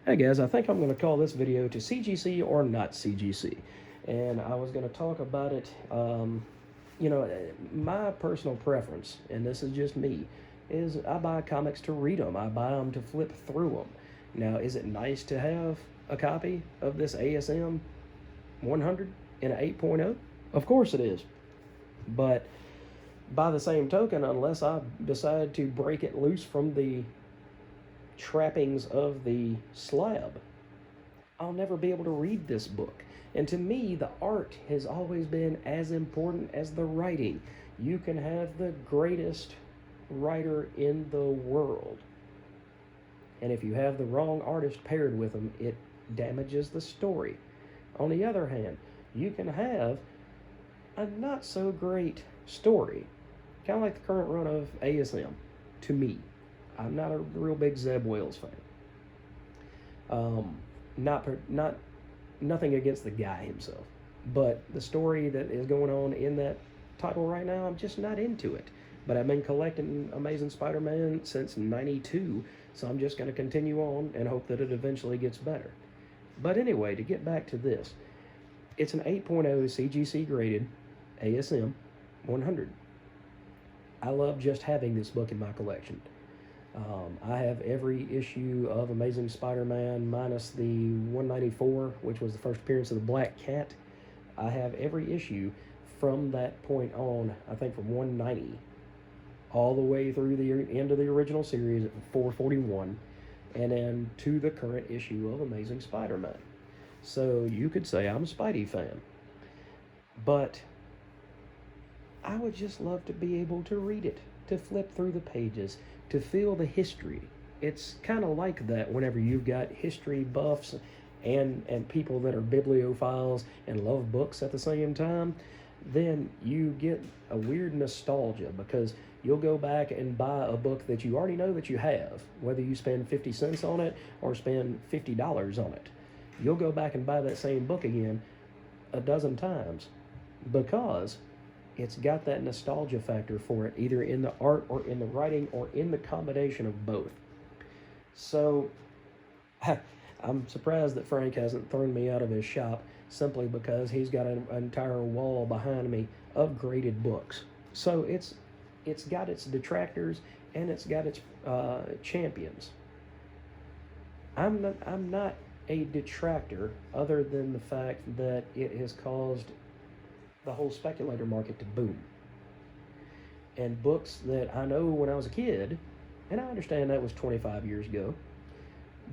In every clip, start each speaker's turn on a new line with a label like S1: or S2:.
S1: Hey guys, I think I'm going to call this video to CGC or not CGC. And I was going to talk about it, my personal preference, and this is just me, is I buy comics to read them. I buy them to flip through them. Now, is it nice to have a copy of this ASM 100 in an 8.0? Of course it is. But by the same token, unless I decide to break it loose from the trappings of the slab, I'll never be able to read this book. And to me, the art has always been as important as the writing. You can have the greatest writer in the world, and if you have the wrong artist paired with them, it damages the story. On the other hand, you can have a not so great story, kind of like the current run of ASM, to me. I'm not a real big Zeb Wells fan. Not nothing against the guy himself, but the story that is going on in that title right now, I'm just not into it. But I've been collecting Amazing Spider-Man since '92, so I'm just going to continue on and hope that it eventually gets better. But anyway, to get back to this, it's an 8.0 CGC graded ASM 100. I love just having this book in my collection. I have every issue of Amazing Spider-Man minus the 194, which was the first appearance of the Black Cat. I have every issue from that point on, I think from 190, all the way through the end of the original series at 441, and then to the current issue of Amazing Spider-Man. So you could say I'm a Spidey fan. But I would just love to be able to read it, to flip through the pages, to feel the history. It's kind of like that whenever you've got history buffs and people that are bibliophiles and love books at the same time, then you get a weird nostalgia because you'll go back and buy a book that you already know that you have, whether you spend 50 cents on it or spend $50 on it. You'll go back and buy that same book again a dozen times because it's got that nostalgia factor for it, either in the art or in the writing or in the combination of both. So I'm surprised that Frank hasn't thrown me out of his shop simply because he's got an entire wall behind me of graded books. So it's got its detractors and it's got its champions. I'm not a detractor other than the fact that it has caused the whole speculator market to boom. And books that I know when I was a kid, and I understand that was 25 years ago,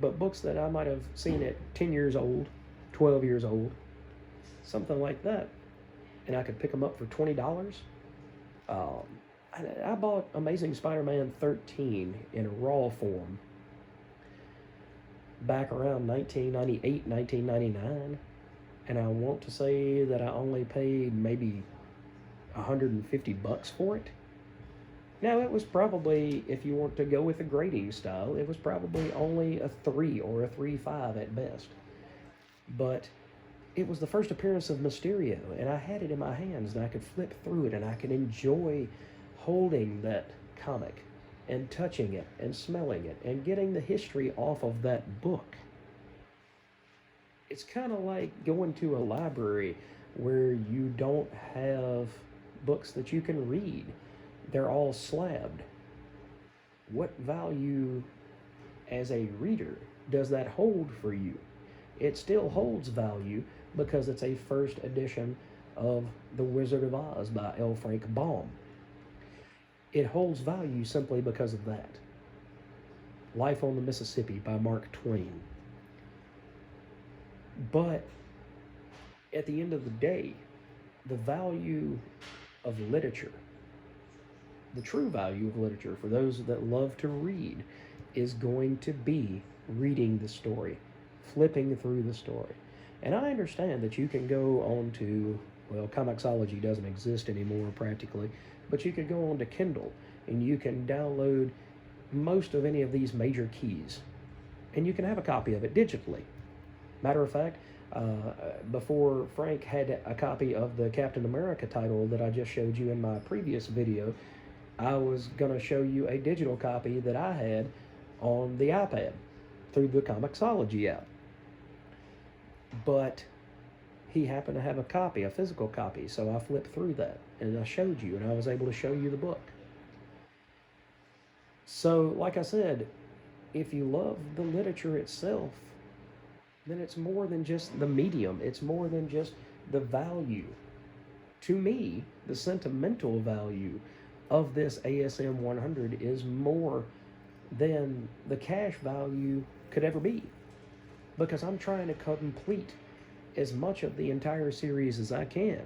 S1: but books that I might have seen at 10 years old, 12 years old, something like that, and I could pick them up for $20. I bought Amazing Spider-Man 13 in a raw form back around 1998, 1999. And I want to say that I only paid maybe $150 for it. Now, it was probably, if you want to go with the grading style, it was probably only a 3 or a 3.5 at best. But it was the first appearance of Mysterio, and I had it in my hands, and I could flip through it, and I could enjoy holding that comic and touching it and smelling it and getting the history off of that book. It's kind of like going to a library where you don't have books that you can read. They're all slabbed. What value as a reader does that hold for you? It still holds value because it's a first edition of The Wizard of Oz by L. Frank Baum. It holds value simply because of that. Life on the Mississippi by Mark Twain. But at the end of the day, the value of literature, the true value of literature for those that love to read, is going to be reading the story, flipping through the story. And I understand that you can go on to, well, Comixology doesn't exist anymore practically, but you could go on to Kindle and you can download most of any of these major keys, and you can have a copy of it digitally. Matter of fact, before Frank had a copy of the Captain America title that I just showed you in my previous video, I was going to show you a digital copy that I had on the iPad through the Comixology app. But he happened to have a copy, a physical copy, so I flipped through that, and I showed you, and I was able to show you the book. So, like I said, if you love the literature itself, then it's more than just the medium. It's more than just the value. To me, the sentimental value of this ASM 100 is more than the cash value could ever be, because I'm trying to complete as much of the entire series as I can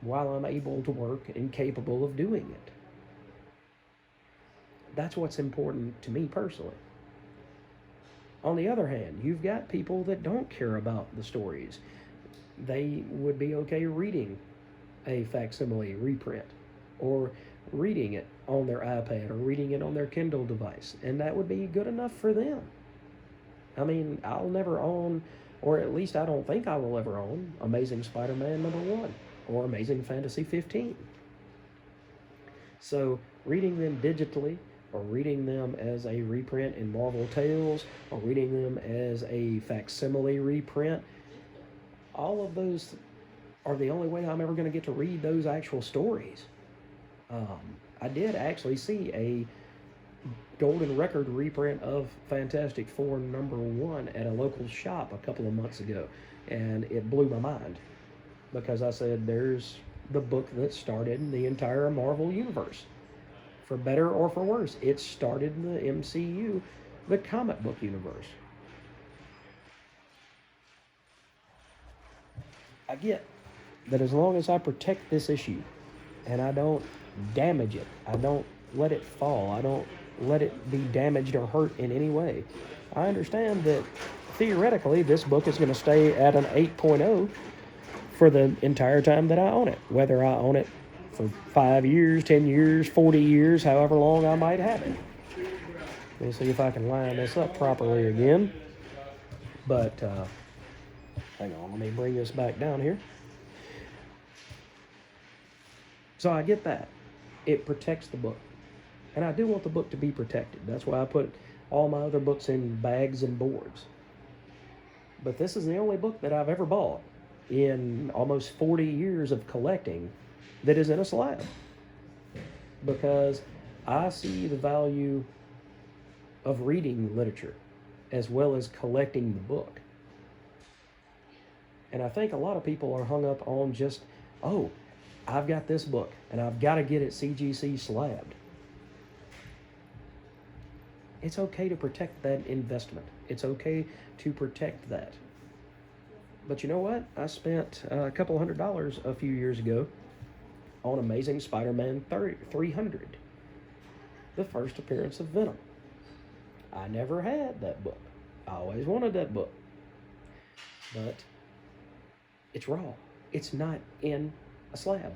S1: while I'm able to work and capable of doing it. That's what's important to me personally. On the other hand, you've got people that don't care about the stories. They would be okay reading a facsimile reprint, or reading it on their iPad, or reading it on their Kindle device, and that would be good enough for them. I mean, I'll never own, or at least I don't think I will ever own, Amazing Spider-Man #1 or Amazing Fantasy 15. So reading them digitally, or reading them as a reprint in Marvel Tales, or reading them as a facsimile reprint, all of those are the only way I'm ever going to get to read those actual stories. I did actually see a golden record reprint of Fantastic Four #1 at a local shop a couple of months ago, and it blew my mind, because I said, there's the book that started the entire Marvel universe. For better or for worse, it started the MCU, the comic book universe. I get that as long as I protect this issue and I don't damage it, I don't let it fall, I don't let it be damaged or hurt in any way, I understand that theoretically this book is going to stay at an 8.0 for the entire time that I own it, whether I own it for 5 years, 10 years, 40 years, however long I might have it. Let me see if I can line this up properly again. But, hang on, let me bring this back down here. So I get that. It protects the book. And I do want the book to be protected. That's why I put all my other books in bags and boards. But this is the only book that I've ever bought in almost 40 years of collecting that is in a slab, because I see the value of reading literature as well as collecting the book. And I think a lot of people are hung up on just, oh, I've got this book and I've got to get it CGC slabbed. It's okay to protect that investment. It's okay to protect that. But you know what? I spent a couple $100 a few years ago on Amazing Spider-Man 300, the first appearance of Venom. I never had that book. I always wanted that book. But it's raw. It's not in a slab.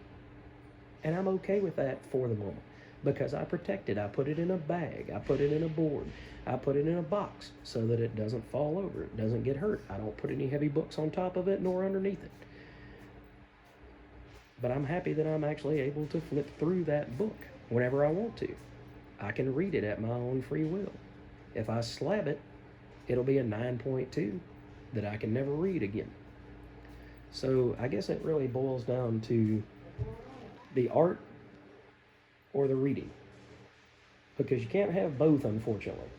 S1: And I'm okay with that for the moment, because I protect it. I put it in a bag. I put it in a board. I put it in a box so that it doesn't fall over. It doesn't get hurt. I don't put any heavy books on top of it nor underneath it. But I'm happy that I'm actually able to flip through that book whenever I want to. I can read it at my own free will. If I slab it, it'll be a 9.2 that I can never read again. So I guess it really boils down to the art or the reading, because you can't have both, unfortunately.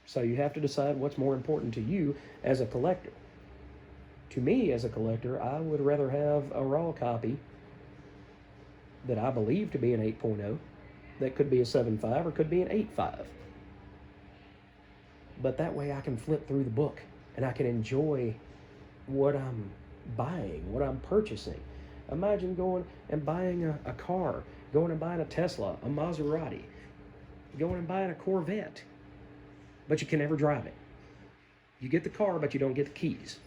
S1: So you have to decide what's more important to you as a collector. To me, as a collector, I would rather have a raw copy that I believe to be an 8.0, that could be a 7.5 or could be an 8.5. But that way I can flip through the book and I can enjoy what I'm buying, what I'm purchasing. Imagine going and buying a car, going and buying a Tesla, a Maserati, going and buying a Corvette, but you can never drive it. You get the car, but you don't get the keys.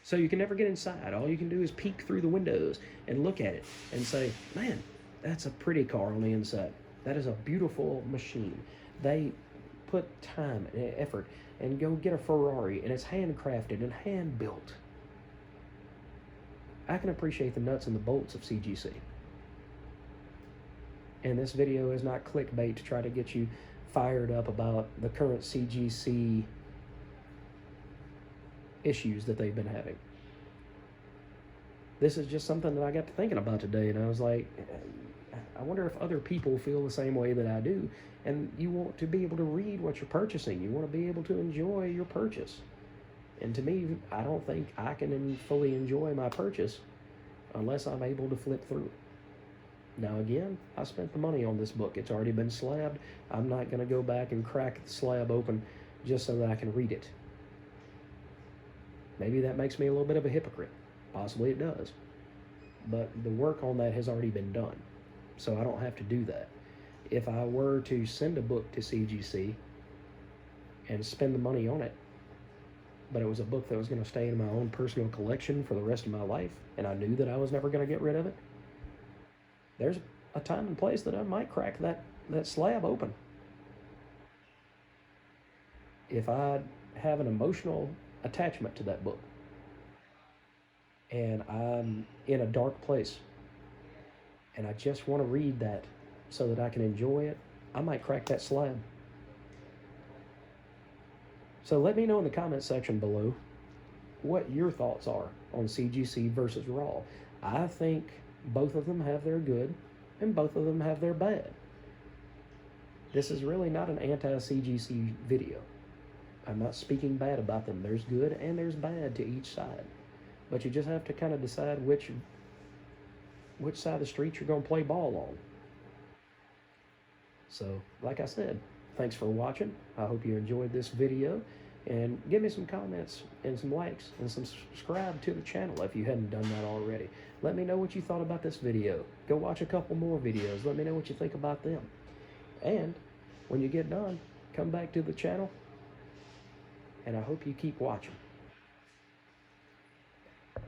S1: So you can never get inside. All you can do is peek through the windows and look at it and say, man, that's a pretty car on the inside. That is a beautiful machine. They put time and effort and go get a Ferrari, and it's handcrafted and hand-built. I can appreciate the nuts and the bolts of CGC. And this video is not clickbait to try to get you fired up about the current CGC issues that they've been having. This is just something that I got to thinking about today, and I was like, I wonder if other people feel the same way that I do. And you want to be able to read what you're purchasing. You want to be able to enjoy your purchase. And to me, I don't think I can fully enjoy my purchase unless I'm able to flip through it. Now again, I spent the money on this book. It's already been slabbed. I'm not going to go back and crack the slab open just so that I can read it. Maybe that makes me a little bit of a hypocrite. Possibly it does. But the work on that has already been done. So I don't have to do that. If I were to send a book to CGC and spend the money on it, but it was a book that was going to stay in my own personal collection for the rest of my life, and I knew that I was never going to get rid of it, there's a time and place that I might crack that slab open. If I have an emotional attachment to that book, and I'm in a dark place, and I just want to read that so that I can enjoy it, I might crack that slab. So let me know in the comment section below what your thoughts are on CGC versus Raw. I think both of them have their good, and both of them have their bad. This is really not an anti-CGC video. I'm not speaking bad about them. There's good and there's bad to each side. But you just have to kind of decide which side of the street you're going to play ball on. So, like I said, thanks for watching. I hope you enjoyed this video. And give me some comments and some likes and some subscribe to the channel if you hadn't done that already. Let me know what you thought about this video. Go watch a couple more videos. Let me know what you think about them. And when you get done, come back to the channel. And I hope you keep watching.